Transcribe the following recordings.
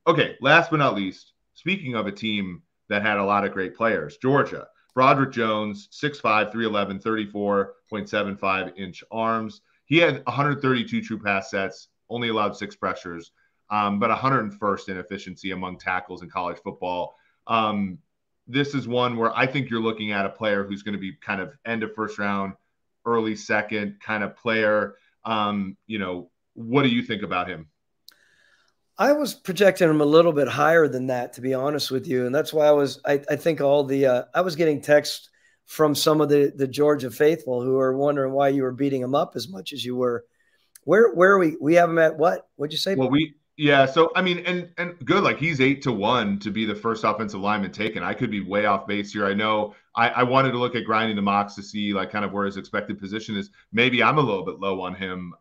Okay, last but not least, speaking of a team that had a lot of great players, Georgia. Broderick Jones, 6'5", 311, 34.75-inch arms. He had 132 true pass sets, only allowed 6 pressures, but 101st in efficiency among tackles in college football. This is one where I think you're looking at a player who's going to be kind of end of first round, early second kind of player. What do you think about him? I was projecting him a little bit higher than that, to be honest with you. And that's why I think I was getting texts from some of the Georgia faithful who are wondering why you were beating him up as much as you were. Where are we? We have him at what? What'd you say? Well, so I mean, and good, like he's 8-1 to be the first offensive lineman taken. I could be way off base here. I know I wanted to look at grinding the mocks to see like kind of where his expected position is. Maybe I'm a little bit low on him.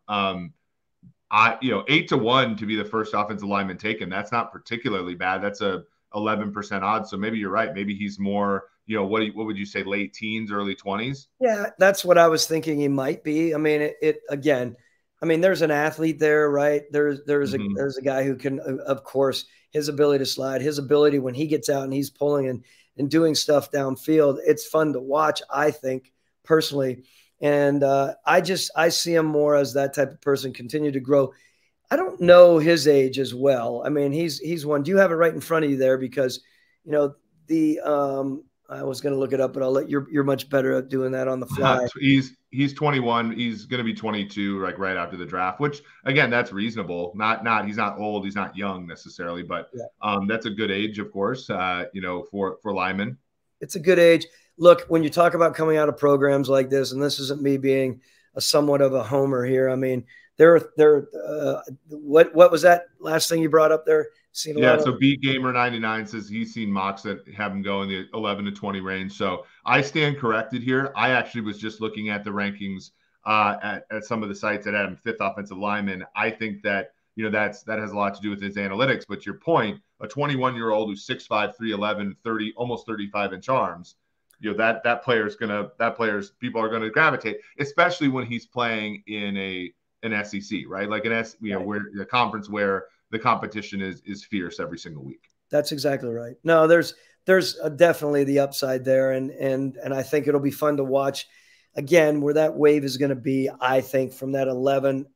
8-1 to be the first offensive lineman taken. That's not particularly bad. That's a 11% odds. So maybe you're right. Maybe he's more, what would you say, late teens, early 20s? Yeah, that's what I was thinking he might be. I mean, again, there's an athlete there, right? There's a guy who can, of course, his ability to slide, his ability when he gets out and he's pulling and doing stuff downfield. It's fun to watch, I think, personally. And I see him more as that type of person, continue to grow. I don't know his age as well. I mean, he's one. Do you have it right in front of you there? Because, I was going to look it up, but I'll let you're much better at doing that on the fly. He's 21. He's going to be 22, like right after the draft, which again, that's reasonable. He's not old. He's not young necessarily, but yeah. That's a good age, of course, for linemen. It's a good age. Look, when you talk about coming out of programs like this, and this isn't me being a somewhat of a homer here. I mean, what was that last thing you brought up there? So Beat Gamer 99 says he's seen mocks that have him go in the 11 to 20 range. So I stand corrected here. I actually was just looking at the rankings at some of the sites that had him 5th offensive lineman. I think that that has a lot to do with his analytics. But your point, a 21-year-old who's 6'5", 311, 30, almost 35-inch arms. People are going to gravitate, especially when he's playing in an SEC, right? Like where the conference where the competition is fierce every single week. That's exactly right. No, there's definitely the upside there, and I think it'll be fun to watch again where that wave is going to be. I think from that 11,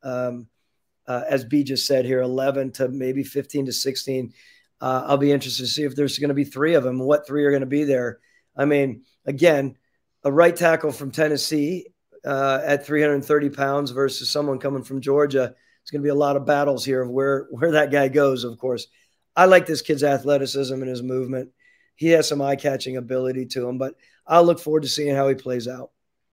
as B just said here, 11 to maybe 15 to 16. I'll be interested to see if there's going to be 3 of them. What 3 are going to be there? I mean, again, a right tackle from Tennessee at 330 pounds versus someone coming from Georgia. It's going to be a lot of battles here of where that guy goes, of course. I like this kid's athleticism and his movement. He has some eye-catching ability to him, but I'll look forward to seeing how he plays out.